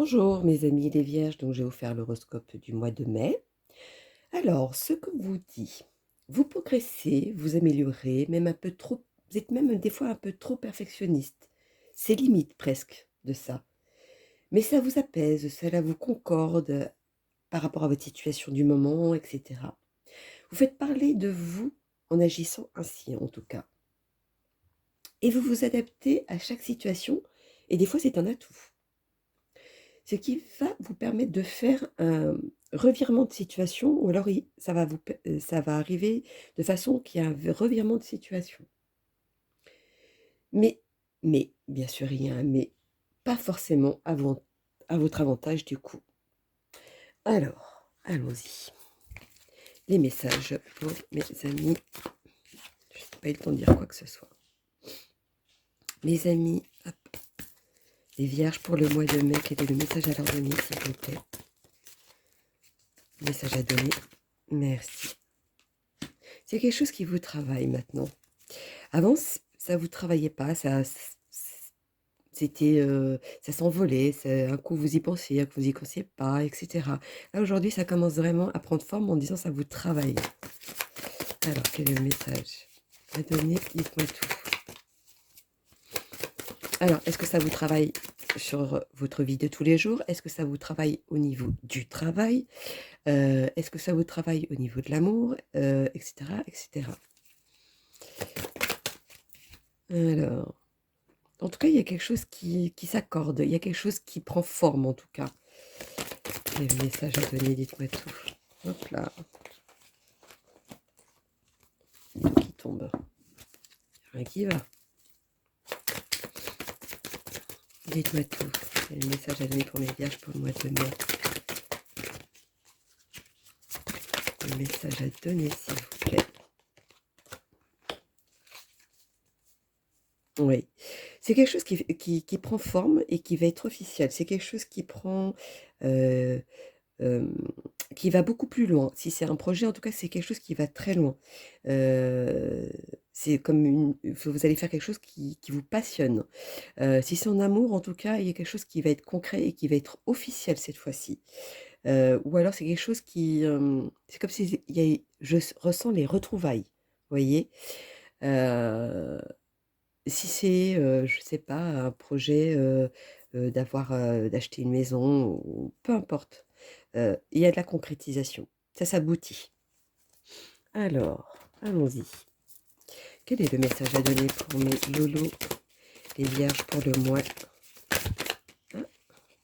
Bonjour mes amis les vierges, donc je vais vous faire l'horoscope du mois de mai. Alors, ce que vous dit, vous progressez, vous améliorez, même un peu trop, vous êtes même des fois un peu trop perfectionniste. C'est limite presque de ça. Mais ça vous apaise, cela vous concorde par rapport à votre situation du moment, etc. Vous faites parler de vous en agissant ainsi en tout cas. Et vous vous adaptez à chaque situation, et des fois c'est un atout. Ce qui va vous permettre de faire un revirement de situation ou alors ça va arriver de façon qu'il y a un revirement de situation. Mais bien sûr il y a un mais, pas forcément à votre avantage du coup. Alors, allons-y. Les messages pour mes amis. Je n'ai pas eu le temps de dire quoi que ce soit. Mes amis, hop. Les vierges pour le mois de mai, quel est le message à leur donner s'il vous plaît? Message à donner. Merci. C'est quelque chose qui vous travaille maintenant. Avant, ça vous travaillait pas, c'était, ça s'envolait, un coup vous y pensiez, un coup vous y pensiez pas, et cetera. Là, aujourd'hui, ça commence vraiment à prendre forme en disant ça vous travaille. Alors, quel est le message à donner? Dites-moi tout. Alors, est-ce que ça vous travaille sur votre vie de tous les jours? Est-ce que ça vous travaille au niveau du travail? Est-ce que ça vous travaille au niveau de l'amour? Et cetera, et cetera. Alors, en tout cas, il y a quelque chose qui s'accorde, il y a quelque chose qui prend forme en tout cas. Quel message à donner, dites-moi tout. Hop là. Qui tombe. Rien qui va. Dites-moi tout. Quel message à donner pour mes vierges pour le mois de mai. Quel message à donner, s'il vous plaît. Oui. C'est quelque chose qui prend forme et qui va être officiel. C'est quelque chose qui prend... Hem, qui va beaucoup plus loin. Si c'est un projet, en tout cas, c'est quelque chose qui va très loin. Heu, c'est comme vous allez faire quelque chose qui vous passionne. Si c'est en amour, en tout cas, il y a quelque chose qui va être concret et qui va être officiel cette fois-ci. Ou alors c'est quelque chose c'est comme si il y a ressens les retrouvailles, vous voyez? Heu, si c'est, je sais pas, un projet, d'acheter une maison ou peu importe. Il y a de la concrétisation. Ça s'aboutit. Alors, allons-y. Quel est le message à donner pour mes lolos, les vierges pour le mois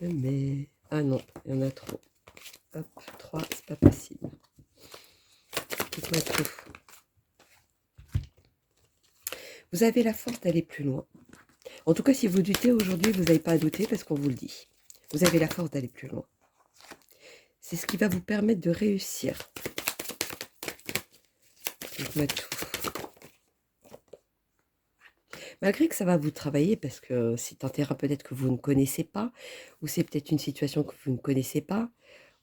de mai? Ah non, il y en a trop. Hop, 3, c'est pas possible. Dites-moi tout. Vous avez la force d'aller plus loin. En tout cas, si vous doutez aujourd'hui, vous n'avez pas à douter parce qu'on vous le dit. Vous avez la force d'aller plus loin. C'est ce qui va vous permettre de réussir. Dites-moi tout. Malgré que ça va vous travailler parce que c'est un terrain peut-être que vous ne connaissez pas, ou c'est peut-être une situation que vous ne connaissez pas,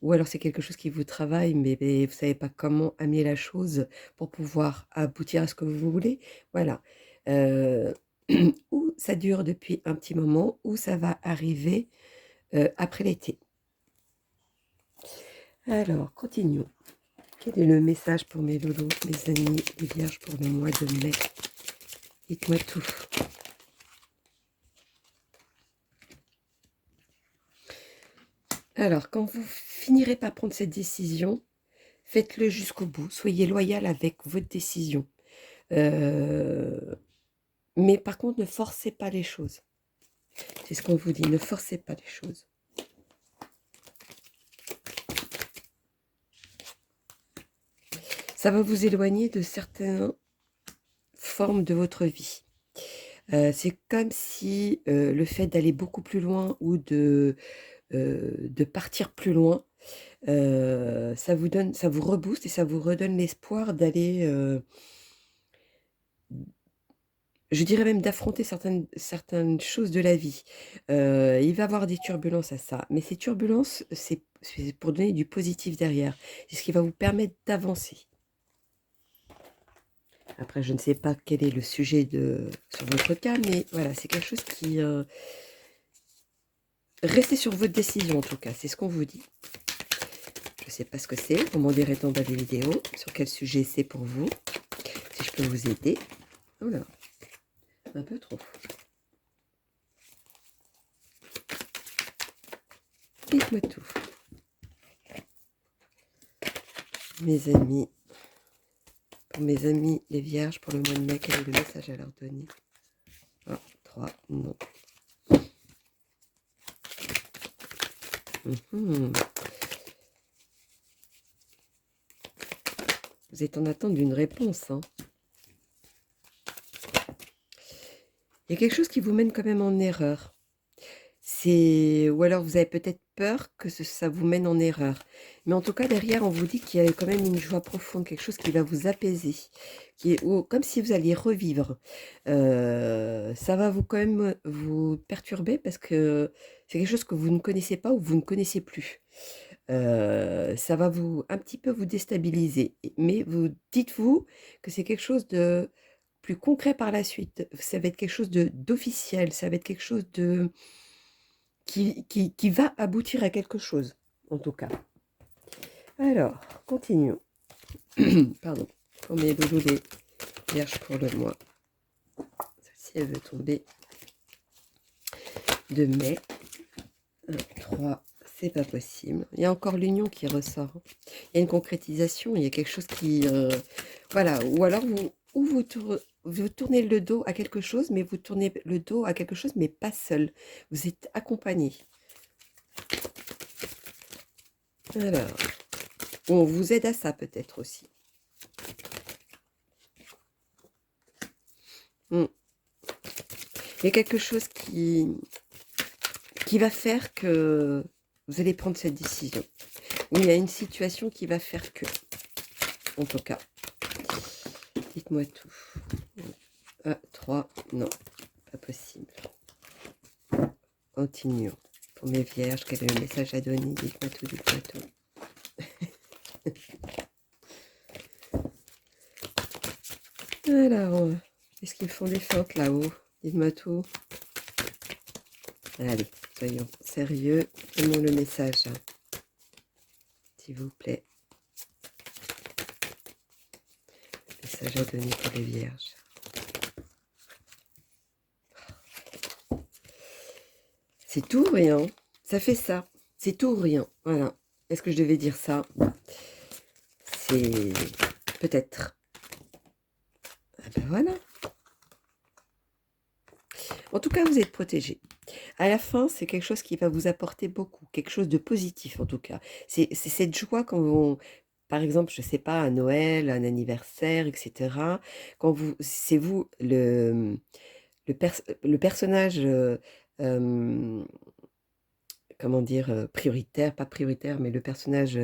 ou alors c'est quelque chose qui vous travaille, mais vous ne savez pas comment amener la chose pour pouvoir aboutir à ce que vous voulez. Voilà. Heu, ou ça dure depuis un petit moment, ou ça va arriver, après l'été. Alors, continuons. Quel est le message pour mes lolos, mes amis, les vierges pour le mois de mai? Dites-moi tout. Alors, quand vous finirez par prendre cette décision, faites-le jusqu'au bout. Soyez loyal avec votre décision. Heu, mais par contre, ne forcez pas les choses. C'est ce qu'on vous dit, ne forcez pas les choses. Ça va vous éloigner de certaines formes de votre vie. C'est comme si, le fait d'aller beaucoup plus loin ou de partir plus loin, ça vous rebooste et ça vous redonne l'espoir d'aller, je dirais même d'affronter certaines choses de la vie. Il va y avoir des turbulences à ça, mais ces turbulences, c'est pour donner du positif derrière. C'est ce qui va vous permettre d'avancer. Après, je ne sais pas quel est le sujet sur votre cas, mais voilà, c'est quelque chose restez sur votre décision en tout cas, c'est ce qu'on vous dit. Je ne sais pas ce que c'est, vous m'en direz en bas des vidéos, sur quel sujet c'est pour vous, si je peux vous aider. Oh là, un peu trop. Dites-moi tout. Mes amis, pour mes amis les vierges, pour le mois de mai, quel est le message à leur donner? 1, 3, non. Vous êtes en attente d'une réponse, hein. Il y a quelque chose qui vous mène quand même en erreur. Ou alors vous avez peut-être peur que ça vous mène en erreur. Mais en tout cas, derrière, on vous dit qu'il y a quand même une joie profonde, quelque chose qui va vous apaiser, comme si vous alliez revivre. Ça va quand même vous perturber parce que c'est quelque chose que vous ne connaissez pas ou vous ne connaissez plus. Ça va un petit peu vous déstabiliser. Mais dites-vous que c'est quelque chose de plus concret par la suite. Ça va être quelque chose d'officiel, ça va être quelque chose qui va aboutir à quelque chose, en tout cas. Alors, continuons. Pardon, pour mes doudous les vierges pour le mois. Celle-ci, elle veut tomber de mai. 1, 3, c'est pas possible. Il y a encore l'union qui ressort. Il y a une concrétisation, il y a quelque chose qui... voilà, ou alors vous tournez le dos à quelque chose, mais vous tournez le dos à quelque chose, mais pas seul. Vous êtes accompagné. Alors, on vous aide à ça peut-être aussi. Il y a quelque chose qui va faire que vous allez prendre cette décision. Ou il y a une situation qui va faire que, en tout cas. Dites-moi tout. 1, 3, non, pas possible. Continuons. Pour mes vierges, quel est le message à donner? Dites-moi tout, dites-moi tout. Alors, est-ce qu'ils font des feintes là-haut? Dites-moi tout. Allez, soyons sérieux. Donnons le message, hein, s'il vous plaît. Message à donner pour les vierges. C'est tout ou rien. Ça fait ça. C'est tout ou rien. Voilà. Est-ce que je devais dire ça? C'est peut-être. Ah ben voilà. En tout cas, vous êtes protégés. À la fin, c'est quelque chose qui va vous apporter beaucoup, quelque chose de positif en tout cas. C'est cette joie quand par exemple, je ne sais pas, à Noël, un anniversaire, etc. C'est vous le personnage, comment dire, prioritaire, pas prioritaire, mais le personnage,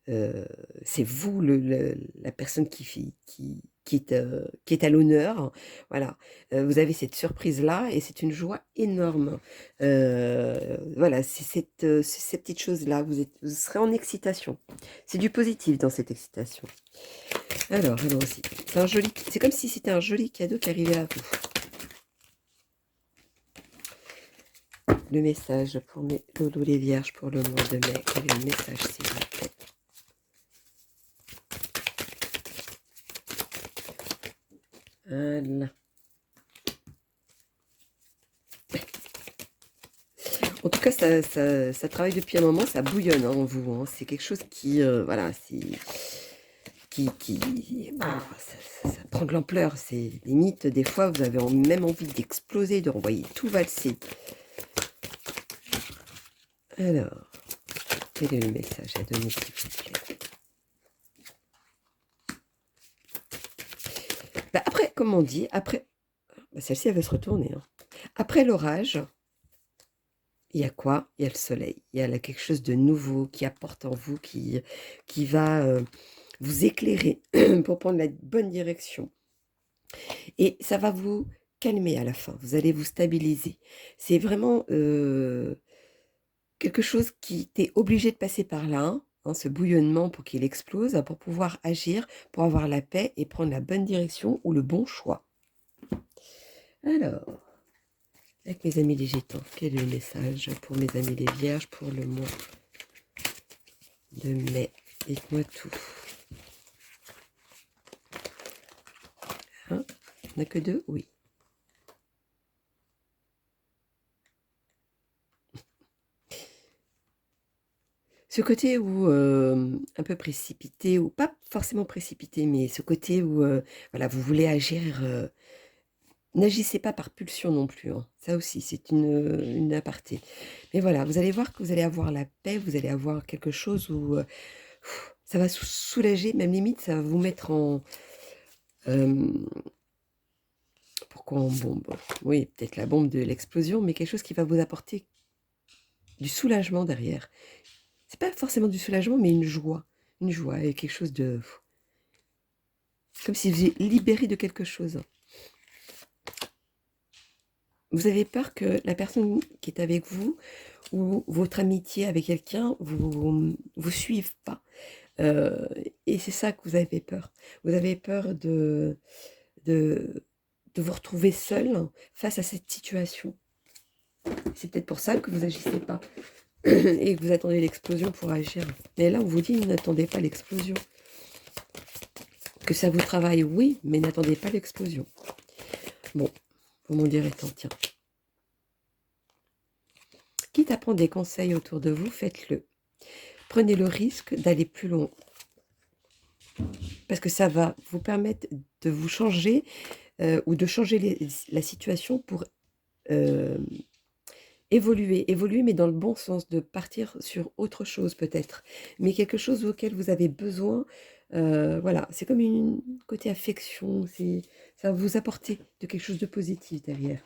c'est vous la personne qui est à l'honneur. Voilà, vous avez cette surprise-là et c'est une joie énorme. Voilà, c'est ces petites choses-là, vous serez en excitation. C'est du positif dans cette excitation. Alors, allons-y. C'est comme si c'était un joli cadeau qui arrivait à vous. Le message pour mes loulous les vierges pour le mois de mai. Quel est le message, s'il vous plaît? Voilà. En tout cas, ça travaille depuis un moment, ça bouillonne en vous. Hein. C'est quelque chose qui, voilà, ça prend de l'ampleur. C'est limite, des fois, vous avez même envie d'exploser, de renvoyer tout valser. Alors, quel est le message à donner, s'il vous plaît? Bah, après, comme on dit, après... Bah, celle-ci, elle veut se retourner. Hein. Après l'orage, il y a quoi? Il y a le soleil. Il y a quelque chose de nouveau qui apporte en vous, qui va vous éclairer pour prendre la bonne direction. Et ça va vous calmer à la fin. Vous allez vous stabiliser. C'est vraiment quelque chose qui t'est obligé de passer par là, hein, ce bouillonnement pour qu'il explose, pour pouvoir agir, pour avoir la paix et prendre la bonne direction ou le bon choix. Alors, Avec mes amis les Gitans, quel est le message pour mes amis les Vierges pour le mois de mai? Dites-moi tout. Hein? Il n'y en a que deux? Oui. Ce côté où, un peu précipité, ou pas forcément précipité, mais ce côté où, voilà, vous voulez agir, n'agissez pas par pulsion non plus, hein. Ça aussi, c'est une aparté. Mais voilà, vous allez voir que vous allez avoir la paix, vous allez avoir quelque chose où, ça va soulager, même limite, ça va vous mettre en... pourquoi en bombe? Oui, peut-être la bombe de l'explosion, mais quelque chose qui va vous apporter du soulagement derrière. C'est pas forcément du soulagement, mais une joie et quelque chose de... comme si vous étiez libéré de quelque chose. Vous avez peur que la personne qui est avec vous ou votre amitié avec quelqu'un vous suive pas. Euh, et c'est ça que vous avez peur. Vous avez peur de, de vous retrouver seul face à cette situation. C'est peut-être pour ça que vous n'agissez pas et que vous attendez l'explosion pour agir. Mais là, on vous dit, n'attendez pas l'explosion. Que ça vous travaille, oui, mais n'attendez pas l'explosion. Bon, vous m'en direz tant, tiens. Quitte à prendre des conseils autour de vous, faites-le. Prenez le risque d'aller plus loin. Parce que ça va vous permettre de vous changer ou de changer la situation pour évoluer, mais dans le bon sens, de partir sur autre chose peut-être, mais quelque chose auquel vous avez besoin. Voilà, c'est comme une côté affection, ça va vous apporter de quelque chose de positif derrière.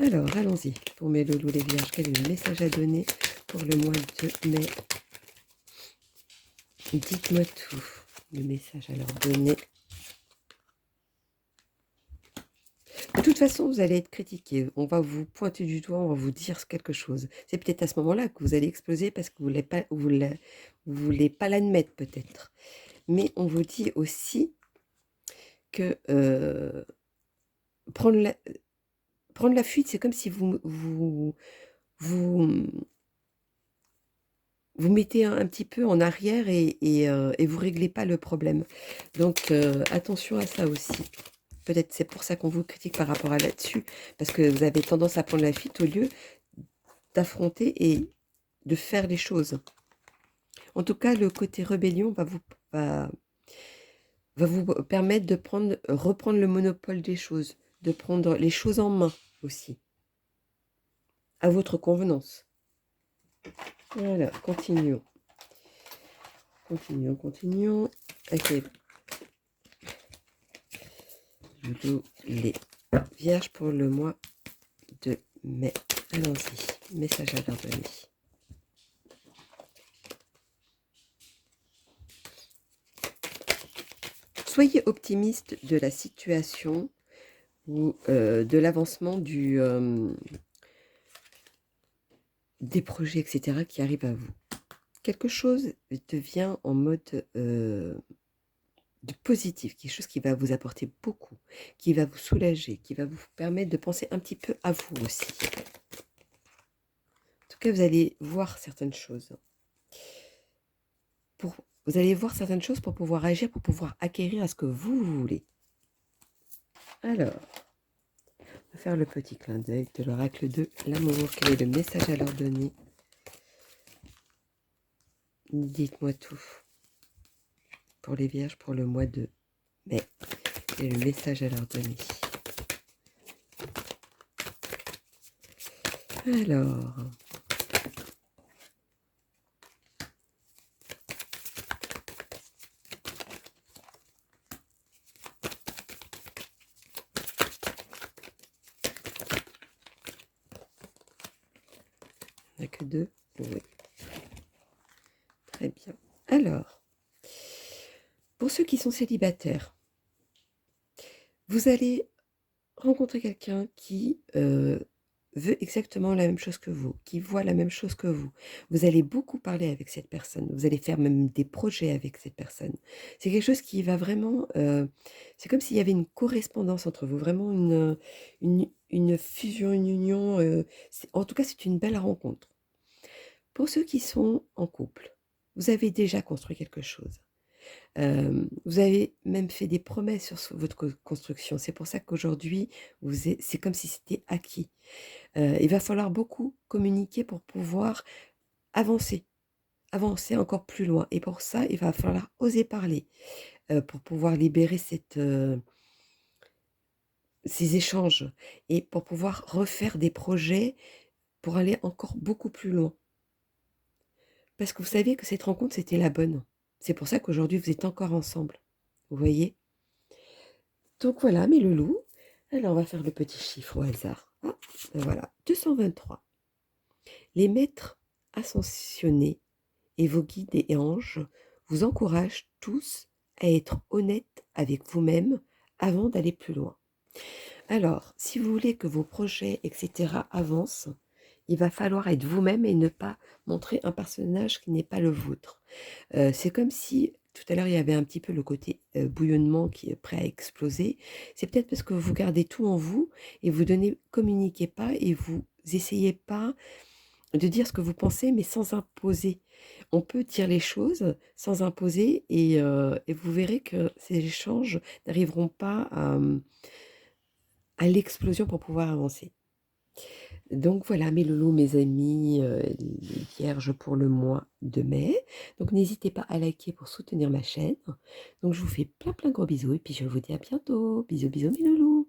Alors, allons-y, pour mes loulous les vierges, quel est le message à donner pour le mois de mai? Dites-moi tout, le message à leur donner. De toute façon, vous allez être critiqué. On va vous pointer du doigt, on va vous dire quelque chose. C'est peut-être à ce moment-là que vous allez exploser parce que vous ne voulez pas l'admettre peut-être. Mais on vous dit aussi que prendre la fuite, c'est comme si vous mettez un petit peu en arrière et vous réglez pas le problème. Donc attention à ça aussi. Peut-être c'est pour ça qu'on vous critique par rapport à là-dessus, parce que vous avez tendance à prendre la fuite au lieu d'affronter et de faire les choses. En tout cas, le côté rébellion va vous permettre de reprendre le monopole des choses, de prendre les choses en main aussi, à votre convenance. Voilà, continuons. Continuons. Ok. Les vierges pour le mois de mai. Allons-y. Message à leur donner. Soyez optimiste de la situation ou de l'avancement des projets, etc., qui arrivent à vous. Quelque chose devient en mode de positif, quelque chose qui va vous apporter beaucoup, qui va vous soulager, qui va vous permettre de penser un petit peu à vous aussi. En tout cas, vous allez voir certaines choses. Vous allez voir certaines choses pour pouvoir agir, pour pouvoir acquérir à ce que vous voulez. Alors, on va faire le petit clin d'œil de l'oracle de l'amour. Quel est le message à leur donner? Dites-moi tout. Pour les vierges, pour le mois de mai. Quel est le message à leur donner? Alors... il n'y en a que deux? Oui. Très bien. Alors, pour ceux qui sont célibataires, vous allez rencontrer quelqu'un qui veut exactement la même chose que vous, qui voit la même chose que vous. Vous allez beaucoup parler avec cette personne, vous allez faire même des projets avec cette personne. C'est quelque chose qui va vraiment, c'est comme s'il y avait une correspondance entre vous, vraiment une fusion, une union, en tout cas, c'est une belle rencontre. Pour ceux qui sont en couple, vous avez déjà construit quelque chose. Vous avez même fait des promesses sur votre construction. C'est pour ça qu'aujourd'hui, c'est comme si c'était acquis. Il va falloir beaucoup communiquer pour pouvoir avancer, avancer encore plus loin. Et pour ça, il va falloir oser parler, pour pouvoir libérer ces échanges et pour pouvoir refaire des projets pour aller encore beaucoup plus loin. Parce que vous savez que cette rencontre, c'était la bonne. C'est pour ça qu'aujourd'hui, vous êtes encore ensemble. Vous voyez? Donc voilà, mes loulous. Alors, on va faire le petit chiffre au hasard. Ah, ben voilà, 223. Les maîtres ascensionnés et vos guides et anges vous encouragent tous à être honnêtes avec vous-même avant d'aller plus loin. Alors, si vous voulez que vos projets, etc., avancent, il va falloir être vous-même et ne pas montrer un personnage qui n'est pas le vôtre. C'est comme si, tout à l'heure, il y avait un petit peu le côté bouillonnement qui est prêt à exploser. C'est peut-être parce que vous gardez tout en vous et vous communiquez pas et vous essayez pas de dire ce que vous pensez, mais sans imposer. On peut dire les choses sans imposer et vous verrez que ces échanges n'arriveront pas à l'explosion pour pouvoir avancer. Donc voilà mes loulous, mes amis, les vierges pour le mois de mai. Donc n'hésitez pas à liker pour soutenir ma chaîne. Donc je vous fais plein plein gros bisous et puis je vous dis à bientôt. Bisous bisous mes loulous.